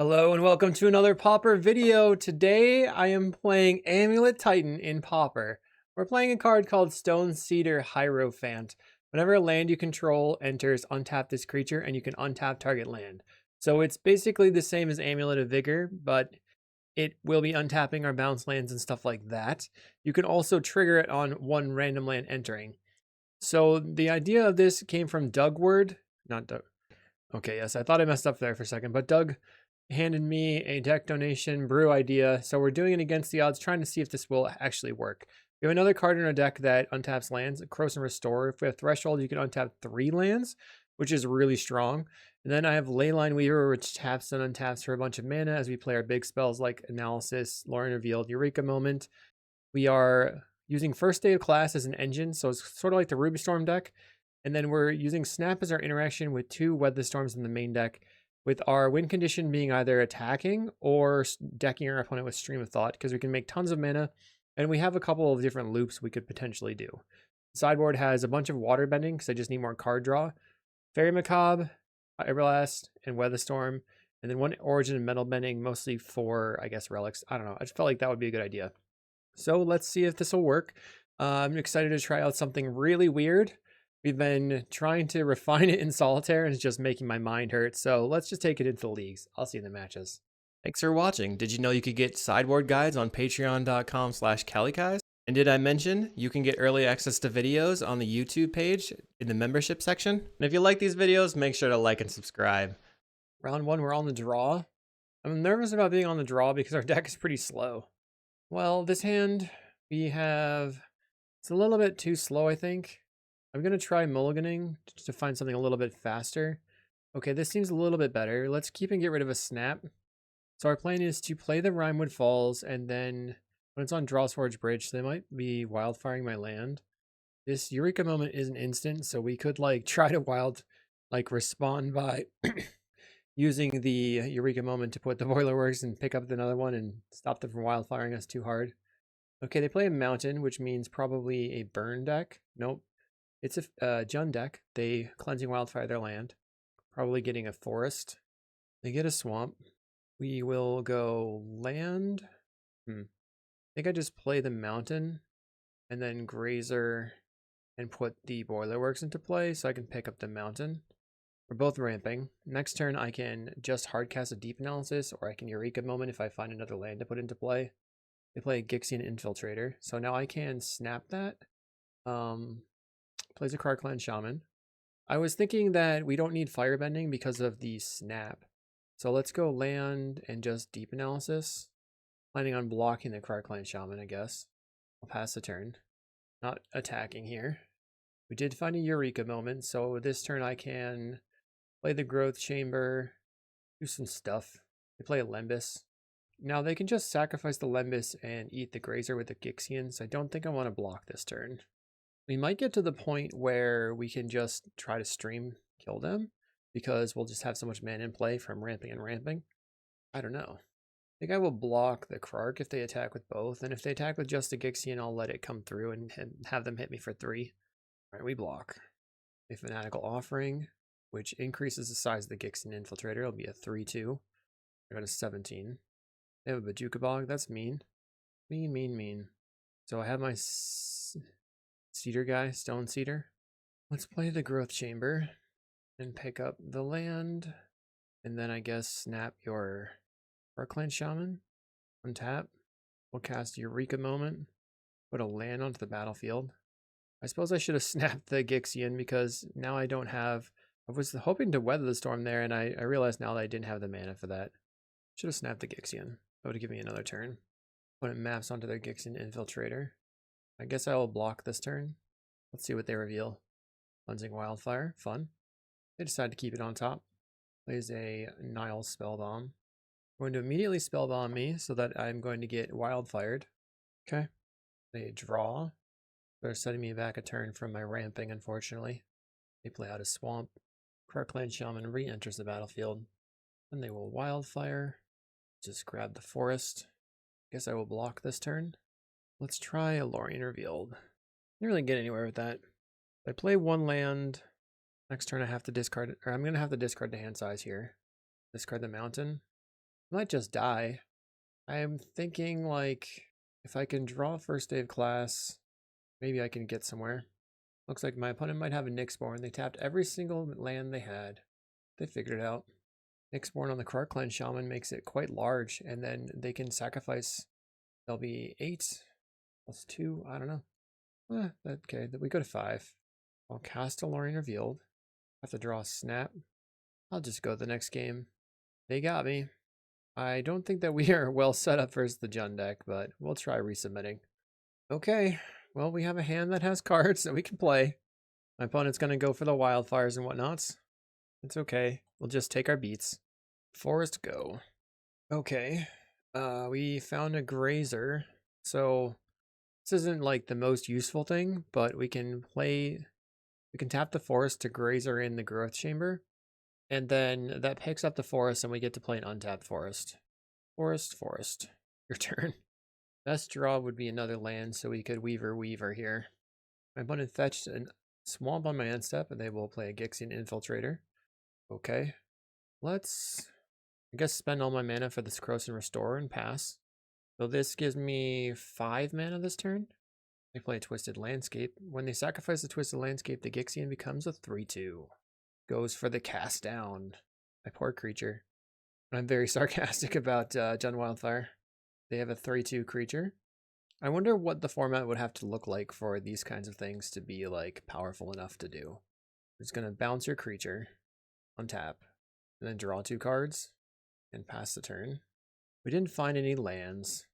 Hello and welcome to another Pauper video. Today I am playing Amulet Titan in Pauper. We're playing a card called Stone Cedar Heirophant. Whenever a land you control enters, untap this creature and you can untap target land. So it's basically the same as Amulet of Vigor, but it will be untapping our bounce lands and stuff like that. You can also trigger it on one random land entering. So the idea of this came from Doug Word, not Doug. Okay, yes, I thought I messed up there for a second, but Doug handed me a deck donation brew idea, so we're doing it against the odds, trying to see if this will actually work. We have another card in our deck that untaps lands, Corrosive Restore. If we have Threshold, you can untap 3 lands, which is really strong. And then I have Leyline Weaver, which taps and untaps for a bunch of mana as we play our big spells like Analysis, Lore Revealed, Eureka Moment. We are using First Day of Class as an engine, so it's sort of like the Ruby Storm deck. And then we're using Snap as our interaction with 2 Weather Storms in the main deck, with our win condition being either attacking or decking our opponent with Stream of Thought, because we can make tons of mana, and we have a couple of different loops we could potentially do. The sideboard has a bunch of water bending, because I just need more card draw. Fairy Macabre, Everlast, and Weatherstorm, and then 1 Origin and Metal Bending, mostly for, I guess, relics. I don't know. I just felt like that would be a good idea. So let's see if this will work. I'm excited to try out something really weird. We've been trying to refine it in solitaire and it's just making my mind hurt. So let's just take it into the leagues. I'll see you in the matches. Thanks for watching. Did you know you could get sideboard guides on patreon.com/Kalikaiz? And did I mention you can get early access to videos on the YouTube page in the membership section? And if you like these videos, make sure to like and subscribe. Round 1, we're on the draw. I'm nervous about being on the draw because our deck is pretty slow. Well, this hand we have, it's a little bit too slow, I think. I'm going to try mulliganing to find something a little bit faster. Okay, this seems a little bit better. Let's keep and get rid of a snap. So our plan is to play the Rimewood Falls, and then when it's on Drawsforge Bridge, they might be wildfiring my land. This Eureka Moment is an instant, so we could like try to respond by using the Eureka Moment to put the Boiler Works and pick up another one and stop them from wildfiring us too hard. Okay, they play a Mountain, which means probably a burn deck. Nope. It's a Jund deck. They Cleansing Wildfire their land. Probably getting a forest. They get a swamp. We will go land. I think I just play the mountain and then Grazer and put the Boiler Works into play so I can pick up the mountain. We're both ramping. Next turn I can just hardcast a Deep Analysis, or I can Eureka Moment if I find another land to put into play. They play a Gixian Infiltrator. So now I can snap that. Plays a Karkland Shaman. I was thinking that we don't need Firebending because of the snap. So let's go land and just Deep Analysis. Planning on blocking the Karkland Shaman, I guess. I'll pass the turn. Not attacking here. We did find a Eureka Moment, so this turn I can play the Growth Chamber, do some stuff. They play a Lembas. Now they can just sacrifice the Lembas and eat the Grazer with the Gixian, so I don't think I want to block this turn. We might get to the point where we can just try to stream kill them, because we'll just have so much mana in play from ramping and ramping. I don't know. I think I will block the Krark if they attack with both, and if they attack with just the Gixian, I'll let it come through and have them hit me for 3. Alright, we block. A Fanatical Offering, which increases the size of the Gixian Infiltrator. It'll be a 3-2. I got a 17. They have a Bajuka Bog. That's mean. Mean. So I have my Cedar guy, Stone Cedar. Let's play the Growth Chamber and pick up the land. And then I guess snap your Karkland Shaman. Untap. We'll cast Eureka Moment. Put a land onto the battlefield. I suppose I should have snapped the Gixian because now I don't have... I was hoping to weather the storm there, and I realized now that I didn't have the mana for that. Should have snapped the Gixian. That would give me another turn. When it maps onto their Gixian Infiltrator. I guess I will block this turn. Let's see what they reveal. Cleansing Wildfire. Fun. They decide to keep it on top. Plays a Nile Spellbomb. I'm going to immediately Spellbomb me so that I'm going to get Wildfired. Okay. They draw. They're setting me back a turn from my ramping, unfortunately. They play out a Swamp. Karkland Shaman re-enters the battlefield. Then they will Wildfire. Just grab the forest. Guess I will block this turn. Let's try a Lorien Revealed. Didn't really get anywhere with that. If I play 1 land, next turn I have to discard it, or I'm going to have to discard the hand size here. Discard the mountain. Might just die. I'm thinking like if I can draw first day of class, maybe I can get somewhere. Looks like my opponent might have a Nyxborn. They tapped every single land they had. They figured it out. Nyxborn on the Krark Clan Shaman makes it quite large, and then they can sacrifice. There'll be 8 plus 2. I don't know. Okay, we go to 5. I'll cast a Lorien Revealed. Have to draw a Snap. I'll just go the next game. They got me. I don't think that we are well set up versus the Jund deck, but we'll try resubmitting. Okay, well, we have a hand that has cards that we can play. My opponent's going to go for the Wildfires and whatnots. It's okay. We'll just take our beats. Forest go. Okay, we found a Grazer. So this isn't like the most useful thing, but we can tap the forest to Grazer in the Growth Chamber. And then that picks up the forest and we get to play an untapped forest. Forest. Your turn. Best draw would be another land, so we could Weaver here. My opponent fetched a Swamp on my end step, and they will play a Gixian Infiltrator. Okay. Let's, I guess, spend all my mana for this Corrosive Restore and pass. So this gives me 5 mana this turn. They play a Twisted Landscape. When they sacrifice the Twisted Landscape, the Gixian becomes a 3/2. Goes for the cast down. My poor creature. I'm very sarcastic about Jund Wildfire. They have a 3/2 creature. I wonder what the format would have to look like for these kinds of things to be like powerful enough to do. It's gonna bounce your creature, untap, and then draw 2 cards and pass the turn. We didn't find any lands,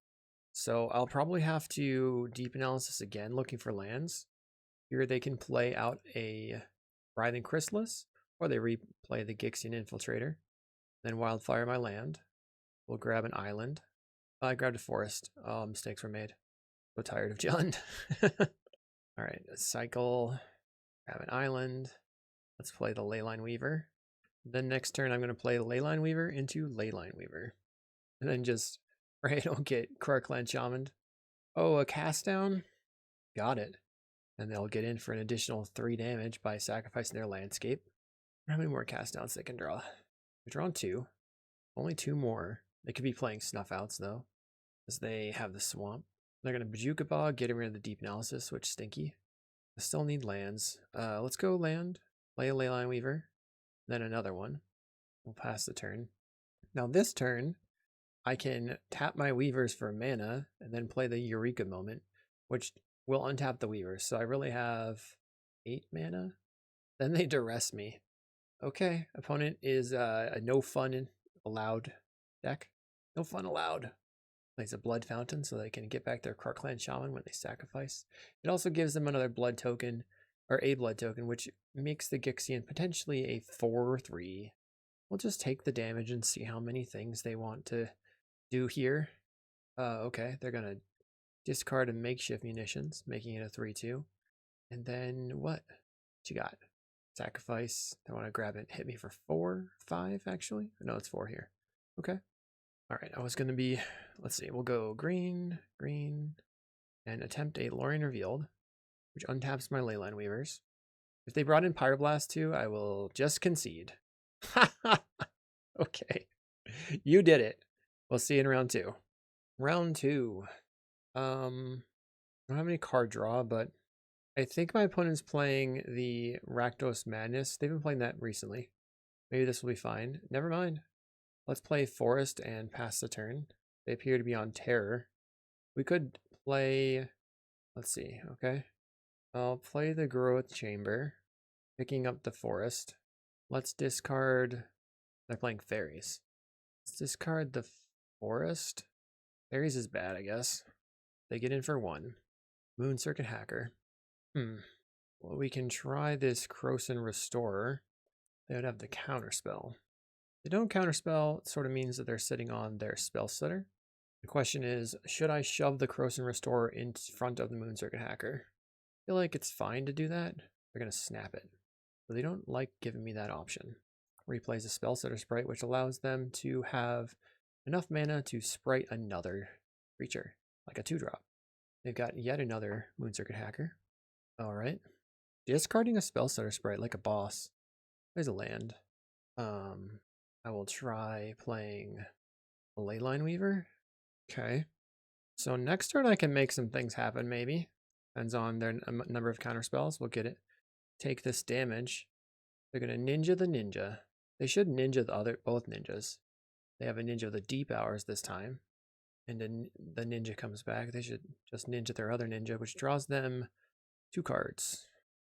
so I'll probably have to deep analysis again looking for lands. Here they can play out a Writhing Chrysalis, or they replay the Gixian Infiltrator, then Wildfire my land. We'll grab an island. I grabbed a forest. Oh, mistakes were made. So tired of Jund. All right, cycle. Grab an island. Let's play the Leyline Weaver. Then next turn, I'm going to play the Leyline Weaver into Leyline Weaver. And then just pray I don't get Krark Clan Shamaned. Oh, a cast down? Got it. And they'll get in for an additional 3 damage by sacrificing their landscape. How many more cast downs they can draw? We've drawn 2. Only 2 more. They could be playing Snuff Outs, though, as they have the swamp. They're going to Bajuka Bog, getting rid of the deep analysis, which stinky. I still need lands. Let's go land, play a Leyline Weaver, then another one. We'll pass the turn. Now this turn, I can tap my Weavers for mana, and then play the Eureka Moment, which will untap the Weavers. So I really have 8 mana. Then they duress me. Okay, opponent is a no fun allowed deck. No fun allowed. Plays a Blood Fountain so they can get back their Krark Clan Shaman when they sacrifice. It also gives them another blood token, or a blood token, which makes the Gixian potentially a 4/3. We'll just take the damage and see how many things they want to do here. Okay, they're going to discard a Makeshift Munitions, making it a 3/2. And then what you got? Sacrifice. They want to grab it. Hit me for 4, 5, actually. No, it's 4 here. Okay. All right, I was going to be, let's see, we'll go green, and attempt a Lorien Revealed, which untaps my Leyline Weavers. If they brought in Pyroblast too, I will just concede. Okay, you did it. We'll see you in round 2. Round 2. I don't have any card draw, but I think my opponent's playing the Rakdos Madness. They've been playing that recently. Maybe this will be fine. Never mind. Let's play Forest and pass the turn. They appear to be on Terror. We could play, let's see, okay. I'll play the Growth Chamber, picking up the Forest. Let's discard, they're playing Fairies. Let's discard the Forest. Fairies is bad, I guess. They get in for 1. Moon Circuit Hacker. Well, we can try this Corrosive Restorer. They would have the Counterspell. They don't counterspell, it sort of means that they're sitting on their spell stutter. The question is, should I shove the Corrosive Restorer in front of the Moon Circuit Hacker? I feel like it's fine to do that. They're going to snap it. But they don't like giving me that option. Replays a spell stutter sprite, which allows them to have enough mana to sprite another creature, like a 2-drop. They've got yet another Moon Circuit Hacker. Alright. Discarding a spell stutter sprite like a boss. There's a land. I will try playing A Leyline Weaver? Okay. So next turn I can make some things happen, maybe. Depends on their number of counter spells. We'll get it. Take this damage. They're gonna ninja the ninja. They should ninja both ninjas. They have a ninja of the deep hours this time. And then the ninja comes back. They should just ninja their other ninja, which draws them 2 cards.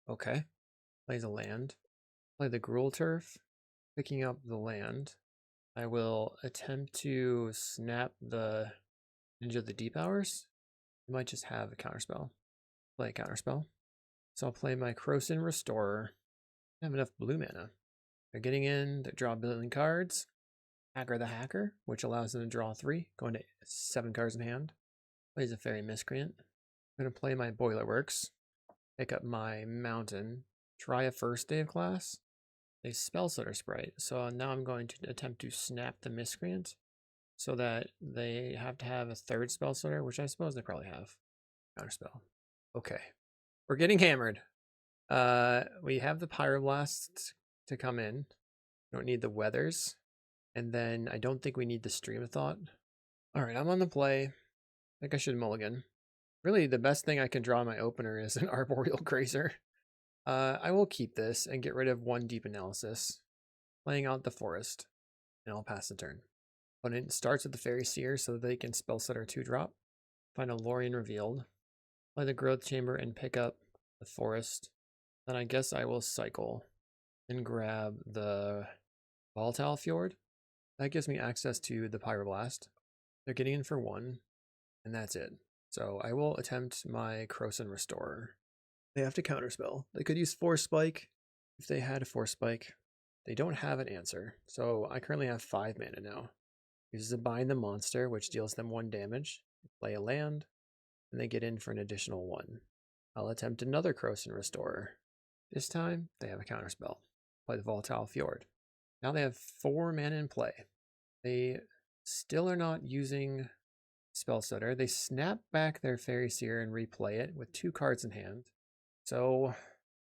Okay. Plays a land. Play the Gruul Turf. Picking up the land. I will attempt to snap the ninja of the deep hours. I might just have a counterspell. Play a counterspell. So I'll play my Krosan Restorer. I have enough blue mana. They're getting in, they draw a billion cards. Hacker the Hacker, which allows them to draw 3, going to 7 cards in hand. Plays a Fairy Miscreant. I'm going to play my Boilerworks. Pick up my Mountain. Try a first day of class. A Spellstutter Sprite. So now I'm going to attempt to snap the Miscreant so that they have to have a 3rd Spellstutter, which I suppose they probably have. Counterspell. Okay. We're getting hammered. We have the Pyroblast to come in. We don't need the Weathers. And then I don't think we need the Stream of Thought. Alright, I'm on the play. I think I should mulligan. Really, the best thing I can draw in my opener is an Arboreal Grazer. I will keep this and get rid of 1 Deep Analysis. Playing out the Forest. And I'll pass the turn. Opponent starts with the Fairy Seer so that they can spell stutter 2-drop. Find a Lorien Revealed. Play the Growth Chamber and pick up the Forest. Then I guess I will cycle and grab the Volatile Fjord. That gives me access to the Pyroblast. They're getting in for 1, and that's it. So I will attempt my Krosan Restorer. They have to counterspell. They could use Force Spike if they had a Force Spike. They don't have an answer, so I currently have 5 mana now. Uses a Bind the Monster, which deals them 1 damage. Play a land, and they get in for an additional 1. I'll attempt another Krosan Restorer. This time, they have a counterspell. Play the Volatile Fjord. Now they have 4 mana in play. They still are not using Spellstutter. They snap back their Fairy Seer and replay it with 2 cards in hand. So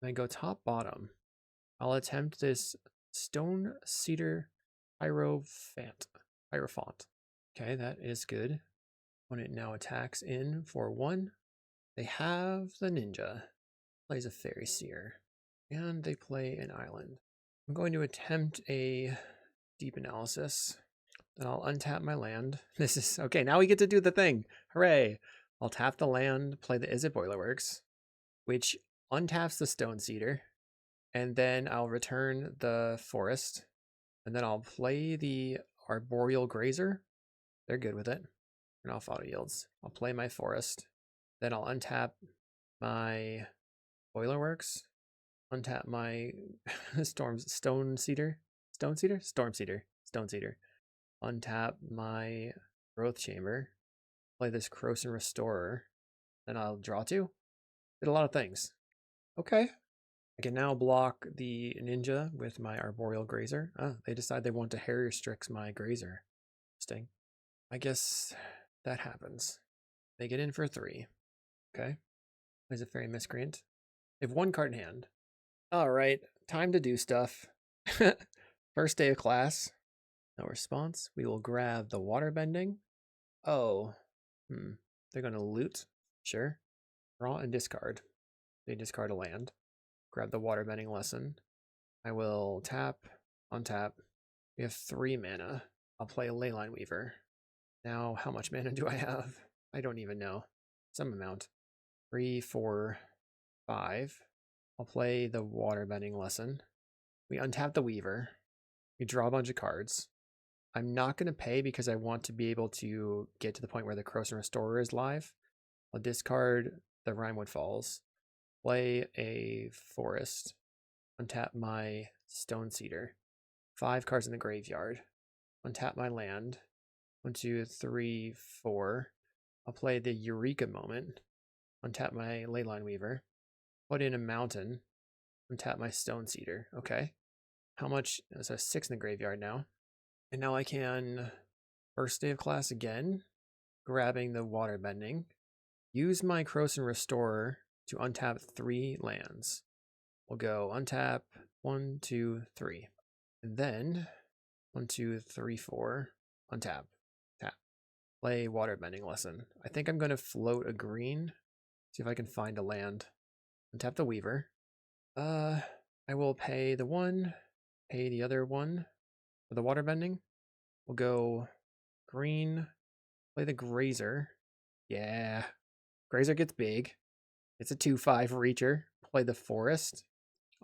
I go top bottom. I'll attempt this Stone Cedar Heirophant. Okay, that is good. When it now attacks in for 1, they have the ninja. Plays a Fairy Seer. And they play an island. I'm going to attempt a Deep Analysis. Then I'll untap my land. This is okay. Now we get to do the thing. Hooray! I'll tap the land, play the Izzet Boilerworks, which untaps the Stone Cedar, and then I'll return the Forest, and then I'll play the Arboreal Grazer. They're good with it. And off auto yields. I'll play my Forest. Then I'll untap my Boilerworks. Untap my Stone Cedar. Untap my Growth Chamber. Play this Krosan Restorer. Then I'll draw 2. Did a lot of things. Okay. I can now block the ninja with my Arboreal Grazer. Oh, they decide they want to Harrier Strix my Grazer. Interesting. I guess that happens. They get in for 3. Okay. Plays a Fairy Miscreant. They have 1 card in hand. Alright, time to do stuff. First day of class. No response. We will grab the Waterbending. Oh. They're going to loot. Sure. Draw and discard. They discard a land. Grab the Waterbending Lesson. I will tap, untap. We have 3 mana. I'll play a Leyline Weaver. Now, how much mana do I have? I don't even know. Some amount. 3, 4, 5. I'll play the Waterbending Lesson. We untap the Weaver. We draw a bunch of cards. I'm not going to pay because I want to be able to get to the point where the Krosan Restorer is live. I'll discard the Rimewood Falls. Play a Forest. Untap my Stone Cedar. 5 cards in the graveyard. Untap my land. 1, 2, 3, 4. I'll play the Eureka Moment. Untap my Leyline Weaver. Put in a Mountain. Untap my Stone Cedar. Okay. How much? So 6 in the graveyard now. And now I can first day of class again. Grabbing the Waterbending. Use my Krosan Restorer to untap 3 lands. We'll go untap 1, 2, 3. And then 1, 2, 3, 4. Untap. play waterbending lesson. I think I'm going to float a green. See if I can find a land. Untap the Weaver. I will pay the one, pay the other one for the waterbending. We'll go green, play the Grazer. Yeah, Grazer gets big. It's a 2/5 reacher. Play the Forest.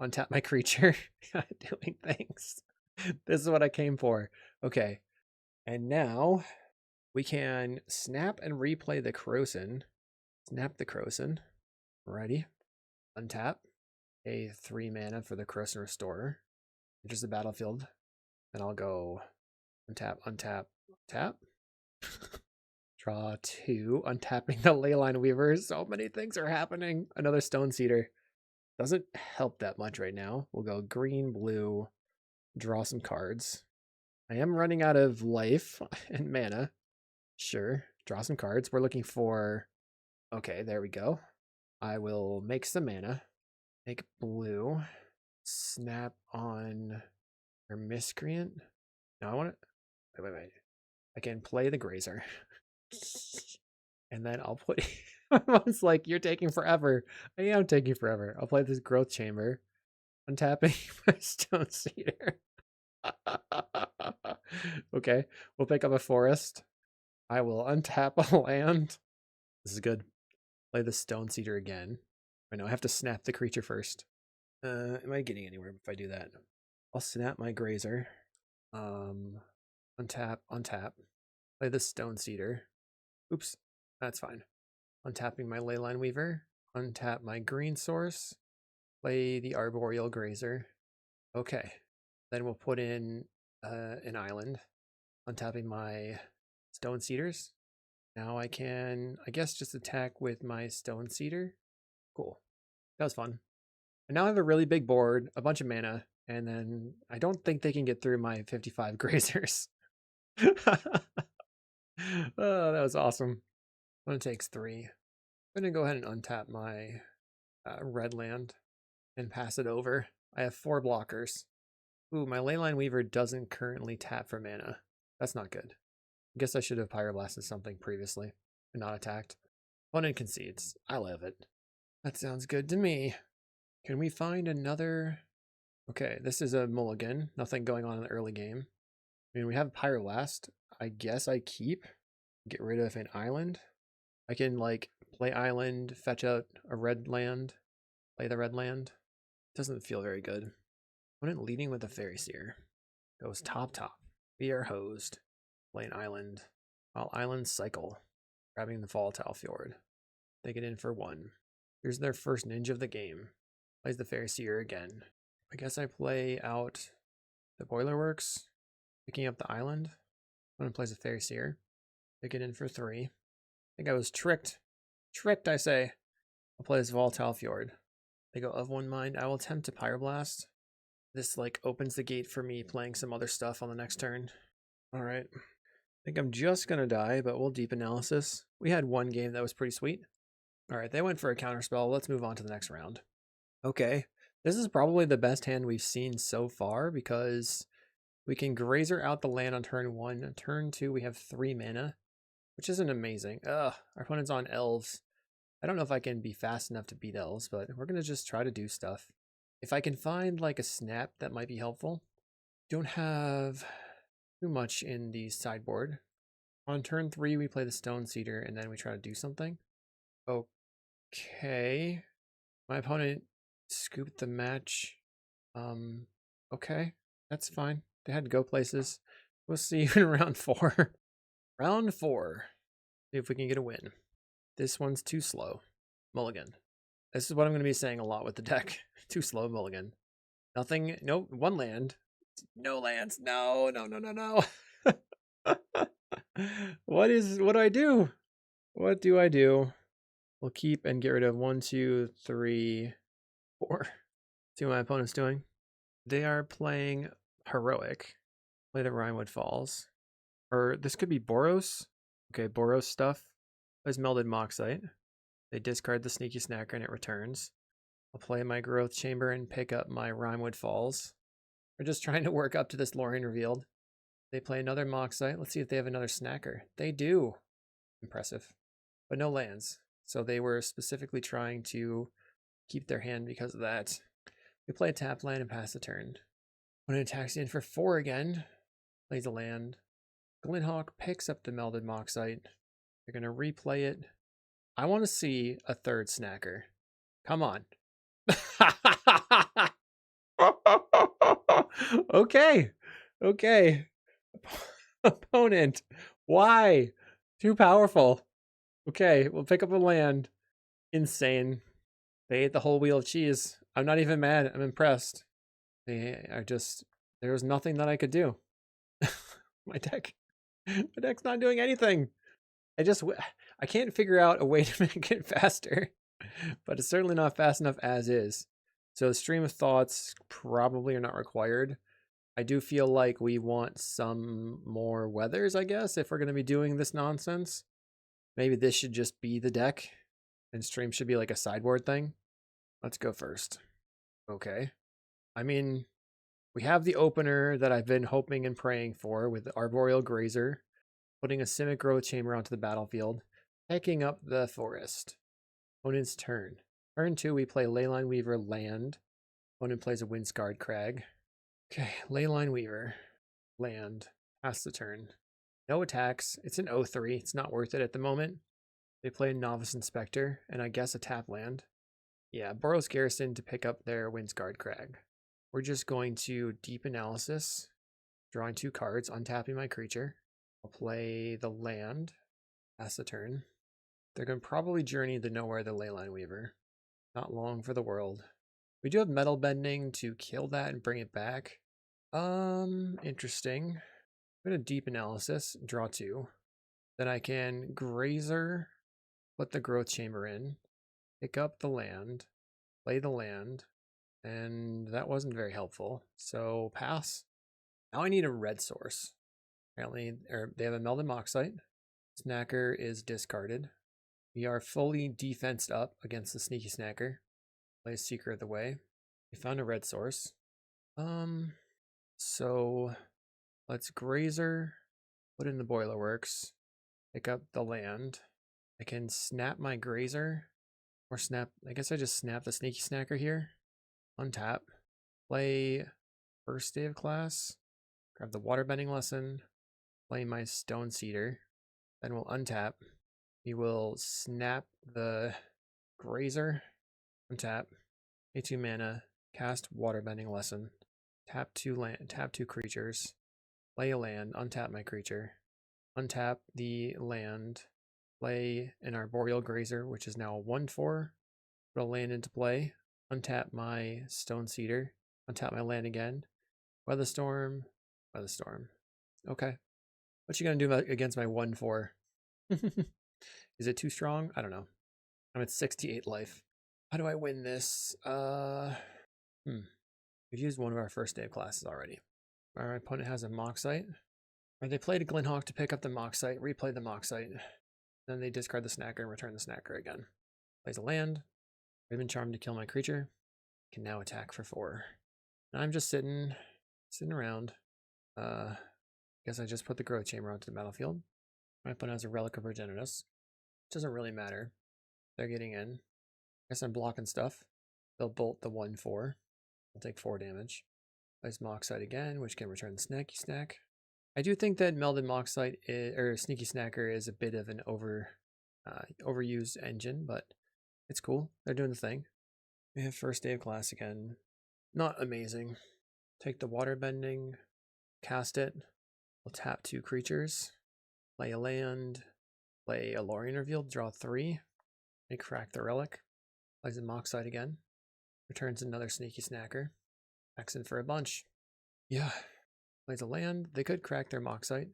Untap my creature. Doing things. This is what I came for. Okay. And now we can snap and replay the Krosan. Snap the Krosan. Ready. Untap. A 3 mana for the Krosan Restorer. Enters the battlefield. And I'll go untap, untap, tap. Draw 2. Untapping the Leyline Weaver. So many things are happening. Another Stone Cedar. Doesn't help that much right now. We'll go green, blue, draw some cards. I am running out of life and mana. Sure, draw some cards. We're looking for... Okay, there we go. I will make some mana. Make blue. Snap on our Miscreant. No, I want to... Wait. I can play the Grazer. And then I'll put... It's like, you're taking forever. I am taking forever. I'll play this Growth Chamber. Untapping my Stone Cedar. Okay, we'll pick up a Forest. I will untap a land. This is good. Play the Stone Cedar again. I know I have to snap the creature first. Am I getting anywhere if I do that? I'll snap my Grazer. Untap. Play the Stone Cedar. Oops, that's fine. Untapping my Leyline Weaver. Untap my green source. Play the Arboreal Grazer. Okay. Then we'll put in an island. Untapping my Stone Cedars. Now I can, I guess, just attack with my Stone Cedar. Cool. That was fun. And now I have a really big board, a bunch of mana, and then I don't think they can get through my 55 Grazers. Oh, that was awesome. One takes 3. I'm going to go ahead and untap my red land and pass it over. I have 4 blockers. Ooh, my Leyline Weaver doesn't currently tap for mana. That's not good. I guess I should have Pyroblasted something previously and not attacked. Opponent concedes. I love it. That sounds good to me. Can we find another... Okay, this is a mulligan. Nothing going on in the early game. I mean, we have Pyroblast. I guess I keep. Get rid of an island. I can, like, play island, fetch out a red land, play the red land. Doesn't feel very good. Opponent leading with a Fairy Seer. Goes top. We are hosed. Play an island. While islands cycle. Grabbing the Volatile Fjord. They get in for 1. Here's their first ninja of the game. Plays the Fairy Seer again. I guess I play out the Boiler Works. Picking up the island. Opponent plays a Fairy Seer. They get in for 3. I think I was tricked. Tricked, I say. I'll play this Volatile Fjord. They go of 1 mind. I will attempt to Pyroblast. This, like, opens the gate for me playing some other stuff on the next turn. Alright. I think I'm just gonna die, but we'll deep analysis. We had 1 game that was pretty sweet. Alright, they went for a counterspell. Let's move on to the next round. Okay. This is probably the best hand we've seen so far because we can Grazer out the land on turn 1. On turn 2, we have 3 mana, which isn't amazing. Ugh, our opponent's on elves. I don't know if I can be fast enough to beat elves, but we're going to just try to do stuff. If I can find like a snap, that might be helpful. Don't have too much in the sideboard. On turn 3, we play the Stone Cedar, and then we try to do something. Okay. My opponent scooped the match. Okay, that's fine. They had to go places. We'll see you in round 4. Round 4. See if we can get a win. This one's too slow. Mulligan. This is what I'm going to be saying a lot with the deck. Too slow, mulligan. Nothing. Nope. 1 land. No lands. No. What do I do? What do I do? We'll keep and get rid of 1, 2, 3, 4. See what my opponent's doing. They are playing Heroic. Play the Rhinewood Falls. Or this could be Boros. Okay, Boros stuff. Plays Melded Moxite. They discard the Sneaky Snacker and it returns. I'll play my Growth Chamber and pick up my Rhinewood Falls. We're just trying to work up to this Lorien revealed. They play another Moxite. Let's see if they have another Snacker. They do. impressive. But no lands. So they were specifically trying to keep their hand because of that. We play a tap land and pass the turn. When it attacks in for 4 again, plays a land. Glinthawk picks up the Melded Moxite. They're going to replay it. I want to see a third snacker. Come on. Okay. Okay. Opponent. Why? Too powerful. Okay, we'll pick up a land. Insane. They ate the whole wheel of cheese. I'm not even mad. I'm impressed. They are just... There was nothing that I could do. My deck's not doing anything. I can't figure out a way to make it faster. But it's certainly not fast enough as is. So stream of thoughts probably are not required. I do feel like we want some more weathers, I guess, if we're going to be doing this nonsense. Maybe this should just be the deck, and stream should be like a sideboard thing. Let's go first. Okay. I mean, we have the opener that I've been hoping and praying for with the Arboreal Grazer, putting a Simic Growth Chamber onto the battlefield, picking up the forest. Opponent's turn. Turn 2, we play Leyline Weaver land. Opponent plays a Windscarred Crag. Okay, Leyline Weaver, land, pass the turn. No attacks. It's an 0-3. It's not worth it at the moment. They play a Novice Inspector, and I guess a tap land. Yeah, Boros Garrison to pick up their Windscarred Crag. We're just going to Deep Analysis, drawing 2 cards, untapping my creature. I'll play the land, pass the turn. They're going to probably journey the Nowhere the Leyline Weaver. Not long for the world. We do have Metal Bending to kill that and bring it back. Interesting. I'm going to Deep Analysis, draw 2. Then I can Grazer, put the Growth Chamber in, pick up the land, play the land, and that wasn't very helpful. So pass. Now I need a red source. Apparently, they have a Melded Moxite. Snacker is discarded. We are fully defensed up against the Sneaky Snacker. Play Seeker of the Way. We found a red source. So let's Grazer, put in the Boiler Works, pick up the land. I can snap my Grazer, or snap, I guess I just snap the Sneaky Snacker here. Untap, play First Day of Class, grab the Waterbending Lesson, play my Stone Cedar, then we'll untap. We will snap the Grazer, untap, pay 2 mana, cast Waterbending Lesson, tap 2 creatures, play a land, untap my creature, untap the land, play an Arboreal Grazer, which is now a 1/4, put a land into play, untap my Stone Cedar, untap my land again, Weatherstorm, Weatherstorm. Okay. What you gonna do against my 1/4? Is it too strong? I don't know. I'm at 68 life. How do I win this? We've used one of our first day of classes already. Our opponent has a Moxite. Or they played a Glinthawk to pick up the Moxite, replay the Moxite. Then they discard the Snacker and return the Snacker again. Plays a land. Raven Charm to kill my creature. Can now attack for 4. And I'm just sitting around. Guess I just put the Growth Chamber onto the battlefield. My opponent has a Relic of Progenitus. Doesn't really matter. They're getting in. Guess I'm blocking stuff. They'll bolt the 1/4. I'll take 4 damage. Plays Moxite again, which can return the Snacky Snack. I do think that Melded Moxite or Sneaky Snacker is a bit of an overused engine, but it's cool. They're doing the thing. We have First Day of Class again. Not amazing. Take the Waterbending, cast it. We'll tap 2 creatures, play a land, play a Lorien Reveal, draw 3. They crack the Relic. Plays a Moxite again. Returns another Sneaky Snacker. Backs in for a bunch. Yeah. Plays a land. They could crack their Moxite.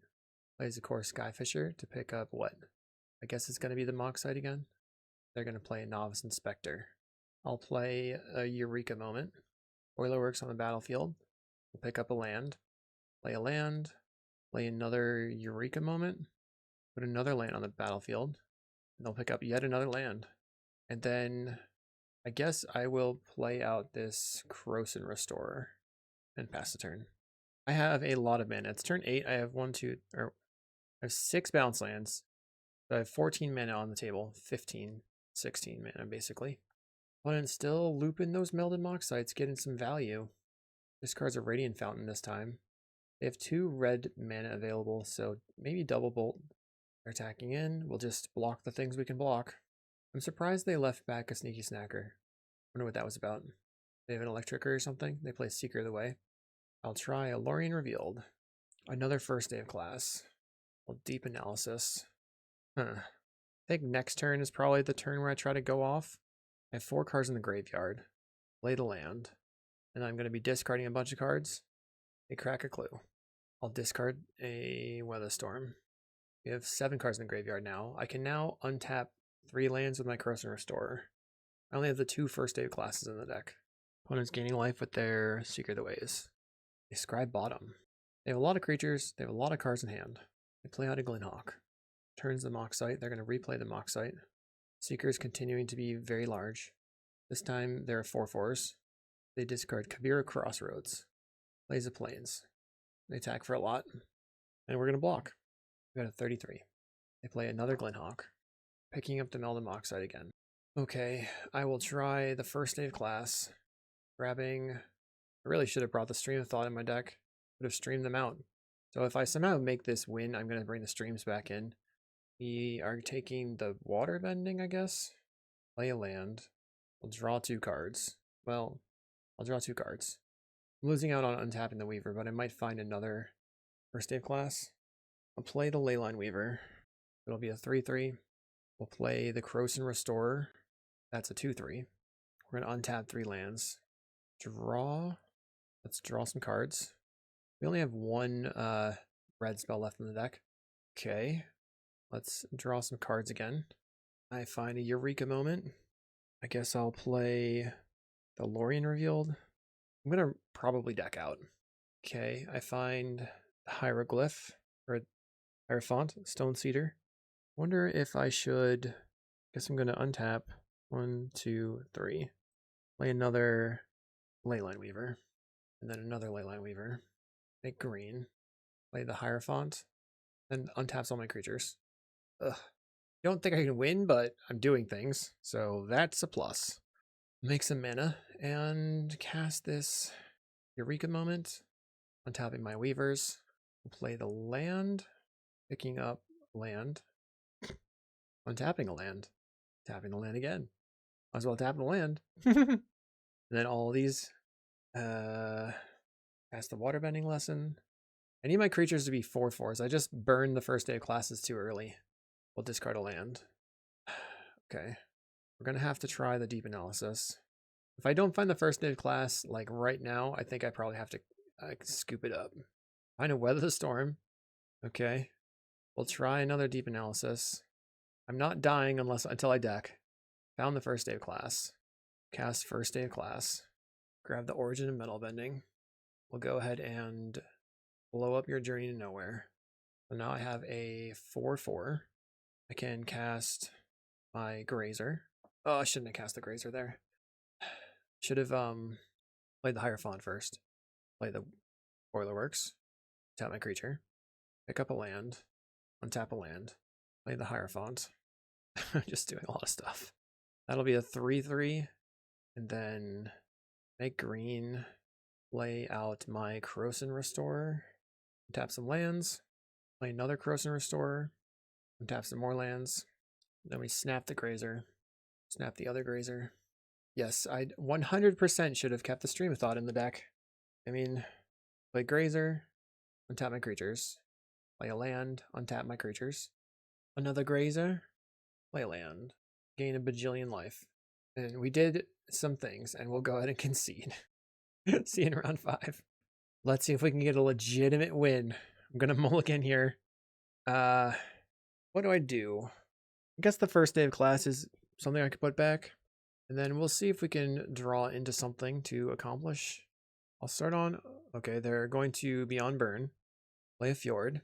Plays a Core Skyfisher to pick up what? I guess it's going to be the Moxite again. They're going to play a Novice Inspector. I'll play a Eureka Moment. Boiler Works on the battlefield. We'll pick up a land. Play a land. Play another Eureka Moment. Put another land on the battlefield. And they'll pick up yet another land. And then I guess I will play out this Corrosion Restorer and pass the turn. I have a lot of mana. It's turn 8. I have 6 bounce lands. So I have 14 mana on the table, 15, 16 mana basically. Opponent still looping those Melded Moxites, getting some value. Discards a Radiant Fountain this time. They have 2 red mana available, so maybe double bolt. They're attacking in. We'll just block the things we can block. I'm surprised they left back a Sneaky Snacker. Wonder what that was about. They have an Electric or something. They play Seeker of the Way. I'll try a Lorien Revealed. Another first day of class. Well, Deep Analysis. I think next turn is probably the turn where I try to go off. I have 4 cards in the graveyard. Play the land. And I'm going to be discarding a bunch of cards. They crack a clue. I'll discard a Weatherstorm. We have 7 cards in the graveyard now. I can now untap 3 lands with my Corrosive Restorer. I only have the 2 first day of classes in the deck. Opponent's gaining life with their Seeker of the Ways. They scry bottom. They have a lot of creatures. They have a lot of cards in hand. They play out a Glenhawk. Turns the Moxite. They're going to replay the Moxite. Seeker is continuing to be very large. This time there are 4/4s. They discard Kabira Crossroads. Plays the Plains. They attack for a lot. And we're going to block. We got a 33. They play another Glenhawk. Picking up the Melded Moxite again. Okay, I will try the first day of class. Grabbing... I really should have brought the Stream of Thought in my deck. Would have streamed them out. So if I somehow make this win, I'm going to bring the streams back in. We are taking the water bending, I guess. Play a land. I'll draw 2 cards. Well, I'll draw 2 cards. I'm losing out on untapping the Weaver, but I might find another first day of class. I'll play the Leyline Weaver. It'll be a 3/3. We'll play the Corrosive Restorer. That's a 2/3. We're going to untap 3 lands. Draw. Let's draw some cards. We only have 1 red spell left in the deck. Okay. Let's draw some cards again. I find a Eureka moment. I guess I'll play the Lorien Revealed. I'm going to probably deck out. Okay, I find the Hieroglyph, or Heirophant, Stone Cedar. Wonder if I should... guess I'm going to untap 1, 2, 3. Play another Leyline Weaver. And then another Leyline Weaver. Make green. Play the Hierophant. Then untaps all my creatures. Ugh. I don't think I can win, but I'm doing things. So that's a plus. Make some mana and cast this Eureka moment. Untapping my Weavers. Play the land. Picking up land. Untapping a land. Tapping the land again. Might as well tap the land. And then all these... cast the waterbending lesson. I need my creatures to be 4/4s. I just burned the first day of classes too early. We'll discard a land. Okay. We're going to have to try the deep analysis. If I don't find the first day of class, like right now, I think I probably have to scoop it up. Find a Weather the Storm. Okay. We'll try another deep analysis. I'm not dying until I deck. Found the first day of class. Cast first day of class. Grab the Origin of Metal Bending. We'll go ahead and blow up your Journey to Nowhere. So now I have a 4/4. I can cast my Grazer. Oh, I shouldn't have cast the Grazer there. Should have played the Hierophant first. Play the Boilerworks. Tap my creature. Pick up a land. Untap a land. Play the Hierophant. Just doing a lot of stuff. That'll be a 3/3. And then make green. Lay out my Corrosive Restorer. Tap some lands. Play another Corrosive Restorer. Tap some more lands. Then we snap the Grazer. Snap the other Grazer. Yes, I 100% should have kept the Stream of Thought in the deck. I mean, play Grazer. Untap my creatures. Play a land. Untap my creatures. Another Grazer. Play a land. Gain a bajillion life. And we did some things, and we'll go ahead and concede. See you in round 5. Let's see if we can get a legitimate win. I'm gonna mulligan here. What do I do? I guess the first day of class is something I could put back. And then we'll see if we can draw into something to accomplish. I'll start on... Okay, they're going to be on burn. Play a Fjord.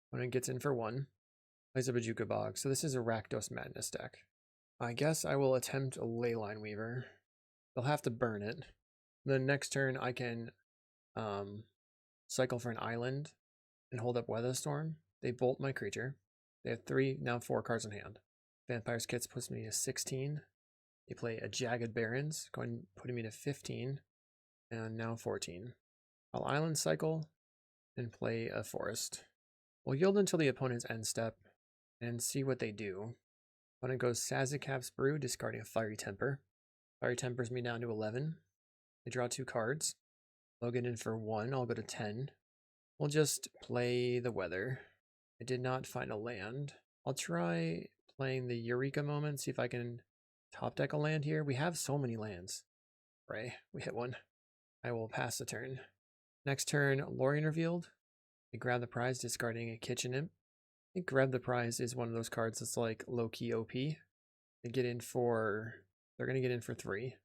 When it gets in for 1. Plays a Bajuka Bog. So this is a Rakdos Madness deck. I guess I will attempt a Leyline Weaver. They'll have to burn it. Then next turn I can cycle for an island and hold up Weatherstorm. They bolt my creature. They have 3, now 4 cards in hand. Vampire's Kits puts me to 16. They play a Jagged Barrens, putting me to 15, and now 14. I'll Island Cycle and play a Forest. We'll yield until the opponent's end step and see what they do. Opponent goes Sazikap's Brew, discarding a Fiery Temper. Fiery Tempers me down to 11. I draw 2 cards. I'll get in for 1, I'll go to 10. We'll just play the Weather. I did not find a land. I'll try playing the Eureka Moment, see if I can top deck a land here. We have so many lands. Right, we hit one. I will pass the turn. Next turn, Lorien Revealed. I grab the prize, discarding a Kitchen Imp. I think Grab the Prize is one of those cards that's like low-key OP. They're going to get in for 3.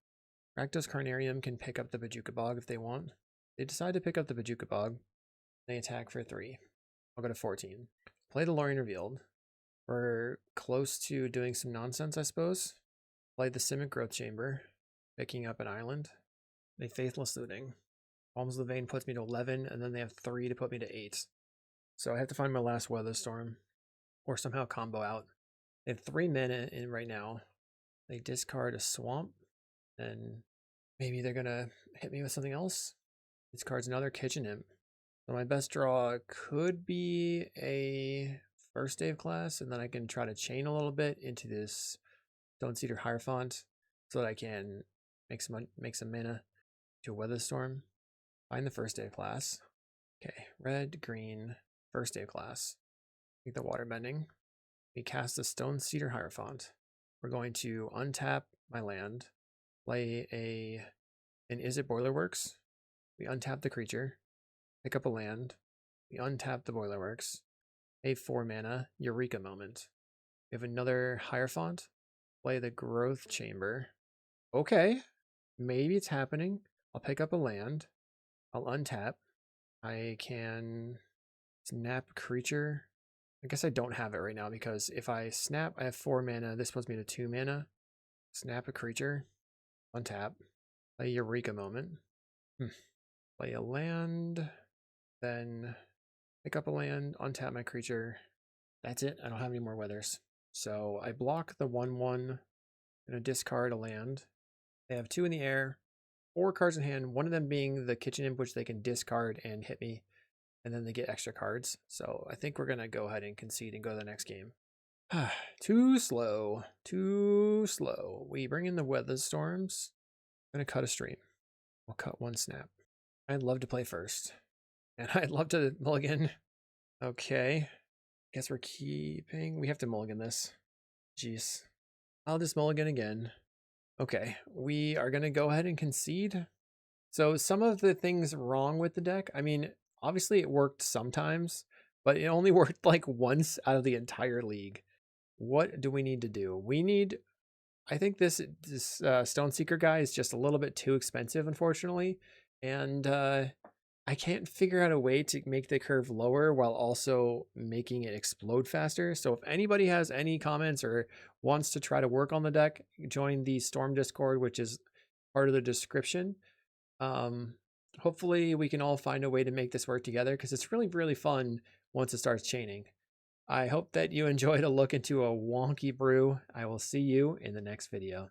Rakdos Carnarium can pick up the Bajuka Bog if they want. They decide to pick up the Bajuka Bog. They attack for 3. I'll go to 14. Play the Lorien Revealed. We're close to doing some nonsense, I suppose. Play the Simic Growth Chamber, picking up an island. They Faithless Looting. Palms of the Vein puts me to 11, and then they have 3 to put me to 8. So I have to find my last Weather Storm, or somehow combo out. They have 3 mana in right now. They discard a Swamp, and maybe they're gonna hit me with something else. Discards another Kitchen Imp. So my best draw could be a First Day of Class, and then I can try to chain a little bit into this Stone Cedar Heirophant so that I can make some mana to a Weather Storm. Find the First Day of Class. Okay, red, green, First Day of Class. Take the Waterbending. We cast a Stone Cedar Heirophant. We're going to untap my land, play an Is It Boilerworks. We untap the creature, pick up a land. We untap the Boilerworks. A 4 mana Eureka Moment. We have another Heirophant. Play the Growth Chamber. Okay, maybe it's happening. I'll pick up a land. I'll untap. I can snap creature. I guess I don't have it right now because if I snap, I have 4 mana. This puts me to 2 mana. Snap a creature. Untap. Play Eureka Moment. Play a land. Then pick up a land. Untap my creature. That's it. I don't have any more weathers. So I block the 1/1. I'm going to discard a land. They have 2 in the air. 4 cards in hand, one of them being the Kitchen Imp, which they can discard and hit me, and then they get extra cards. So I think we're going to go ahead and concede and go to the next game. Too slow. Too slow. We bring in the Weather Storms. I'm going to cut a stream. We'll cut 1 snap. I'd love to play first. And I'd love to mulligan. Okay. Guess we're keeping. We have to mulligan this. Jeez. I'll just mulligan again. Okay, we are going to go ahead and concede. So some of the things wrong with the deck, I mean, obviously it worked sometimes, but it only worked like once out of the entire league. What do we need to do? I think this Stoneseeker guy is just a little bit too expensive, unfortunately. And I can't figure out a way to make the curve lower while also making it explode faster. So if anybody has any comments or wants to try to work on the deck, join the Storm Discord, which is part of the description. Hopefully we can all find a way to make this work together because it's really, really fun once it starts chaining. I hope that you enjoyed a look into a wonky brew. I will see you in the next video.